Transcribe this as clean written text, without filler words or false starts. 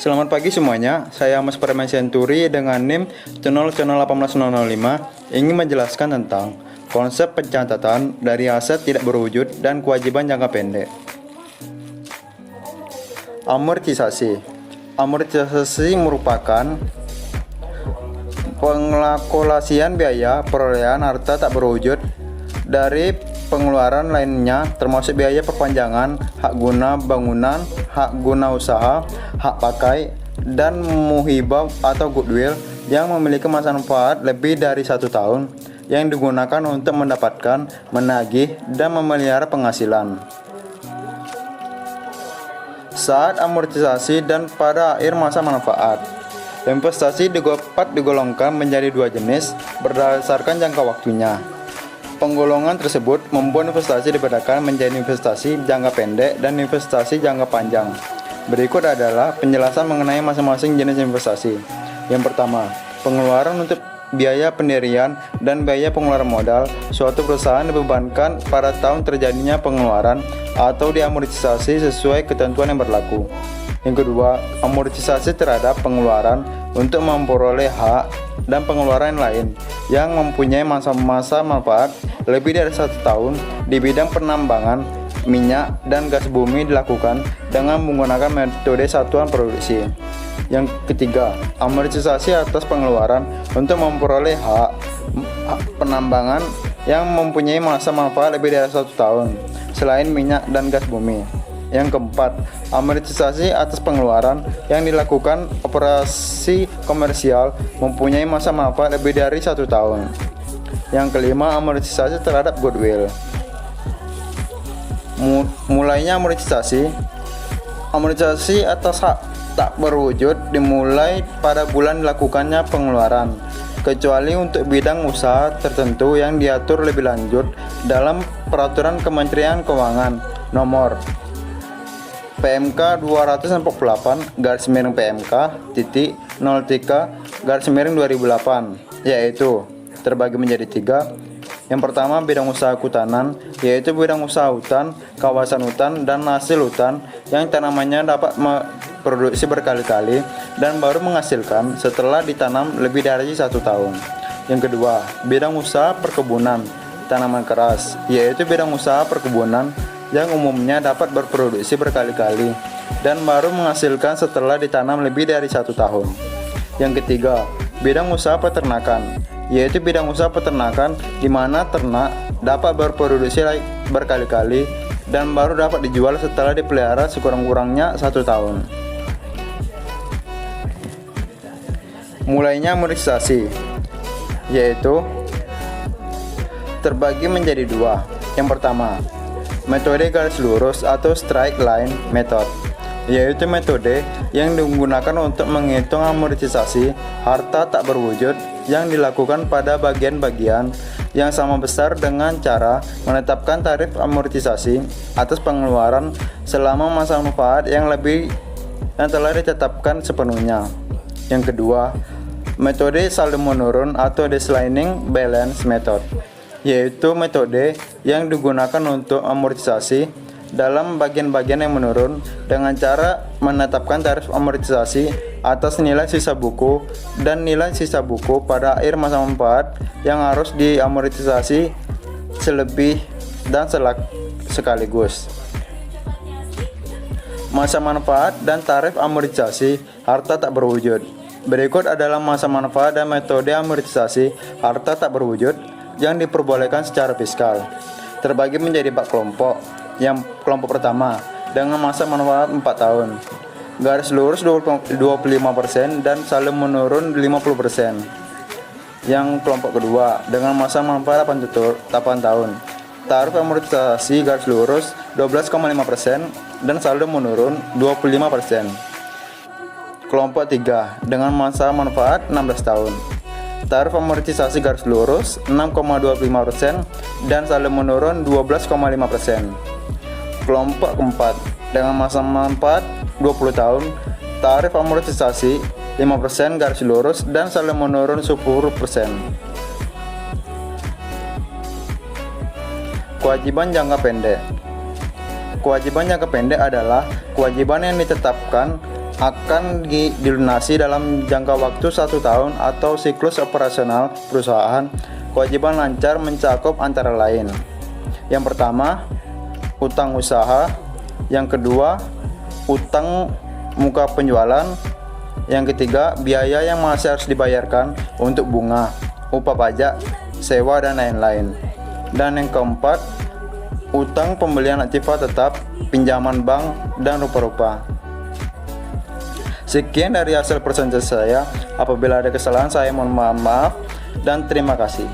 Selamat pagi semuanya, saya Mas Parman Senturi dengan NIM 1808005 ingin menjelaskan tentang konsep pencatatan dari aset tidak berwujud dan kewajiban jangka pendek. Amortisasi. Amortisasi merupakan pengalkulasian biaya perolehan harta tak berwujud dari pengeluaran lainnya termasuk biaya perpanjangan, hak guna bangunan, hak guna usaha, hak pakai, dan muhibah atau goodwill yang memiliki masa manfaat lebih dari 1 tahun yang digunakan untuk mendapatkan, menagih, dan memelihara penghasilan. Saat amortisasi dan pada akhir masa manfaat, investasi dapat digolongkan menjadi 2 jenis berdasarkan jangka waktunya. Penggolongan tersebut membuat investasi dibedakan menjadi investasi jangka pendek dan investasi jangka panjang. Berikut adalah penjelasan mengenai masing-masing jenis investasi. Yang pertama, pengeluaran untuk biaya pendirian dan biaya pengeluaran modal. Suatu perusahaan dibebankan pada tahun terjadinya pengeluaran atau diamortisasi sesuai ketentuan yang berlaku. Yang kedua, amortisasi terhadap pengeluaran untuk memperoleh hak dan pengeluaran lain yang mempunyai masa manfaat lebih dari 1 tahun di bidang penambangan, minyak, dan gas bumi dilakukan dengan menggunakan metode satuan produksi. Yang ketiga, amortisasi atas pengeluaran untuk memperoleh hak penambangan yang mempunyai masa manfaat lebih dari 1 tahun selain minyak dan gas bumi. Yang keempat, amortisasi atas pengeluaran yang dilakukan operasi komersial mempunyai masa manfaat lebih dari 1 tahun. Yang kelima, amortisasi terhadap goodwill. Mulainya amortisasi atas hak tak berwujud dimulai pada bulan dilakukannya pengeluaran, kecuali untuk bidang usaha tertentu yang diatur lebih lanjut dalam Peraturan Kementerian Keuangan Nomor PMK 240-PMK-03-2008, yaitu terbagi menjadi 3. Yang pertama, bidang usaha kehutanan, yaitu bidang usaha hutan, kawasan hutan, dan hasil hutan yang tanamannya dapat produksi berkali-kali dan baru menghasilkan setelah ditanam lebih dari 1 tahun. Yang kedua, bidang usaha perkebunan tanaman keras, yaitu bidang usaha perkebunan yang umumnya dapat berproduksi berkali-kali dan baru menghasilkan setelah ditanam lebih dari 1 tahun. Yang ketiga, bidang usaha peternakan, yaitu bidang usaha peternakan di mana ternak dapat berproduksi berkali-kali dan baru dapat dijual setelah dipelihara sekurang-kurangnya 1 tahun. Mulainya amortisasi, yaitu terbagi menjadi 2. Yang pertama, metode garis lurus atau straight line method, yaitu metode yang digunakan untuk menghitung amortisasi harta tak berwujud yang dilakukan pada bagian-bagian yang sama besar dengan cara menetapkan tarif amortisasi atas pengeluaran selama masa manfaat yang telah ditetapkan sepenuhnya. Yang kedua, metode saldo menurun atau declining balance method, yaitu metode yang digunakan untuk amortisasi dalam bagian-bagian yang menurun dengan cara menetapkan tarif amortisasi atas nilai sisa buku dan nilai sisa buku pada akhir masa manfaat yang harus diamortisasi selebih dan sekaligus. Masa manfaat dan tarif amortisasi harta tak berwujud. Berikut adalah masa manfaat dan metode amortisasi harta tak berwujud yang diperbolehkan secara fiskal. Terbagi menjadi 4 kelompok. Yang kelompok pertama dengan masa manfaat 4 tahun, garis lurus 25% dan saldo menurun 50%. Yang kelompok kedua dengan masa manfaat 8 tahun, tarif amortisasi garis lurus 12,5% dan saldo menurun 25%. Kelompok 3 dengan masa manfaat 16 tahun, tarif amortisasi garis lurus 6,25% dan saldo menurun 12,5%. Kelompok keempat dengan masa manfaat 20 tahun, tarif amortisasi 5% garis lurus dan saldo menurun 10%. Kewajiban jangka pendek. Kewajiban jangka pendek adalah kewajiban yang ditetapkan akan dilunasi dalam jangka waktu 1 tahun atau siklus operasional perusahaan. Kewajiban lancar mencakup antara lain: yang pertama, utang usaha; yang kedua, utang muka penjualan; yang ketiga, biaya yang masih harus dibayarkan untuk bunga, upah pajak, sewa, dan lain-lain; dan yang keempat, utang pembelian aktiva tetap, pinjaman bank, dan rupa-rupa. Sekian dari hasil presentasi saya. Apabila ada kesalahan, saya mohon maaf dan terima kasih.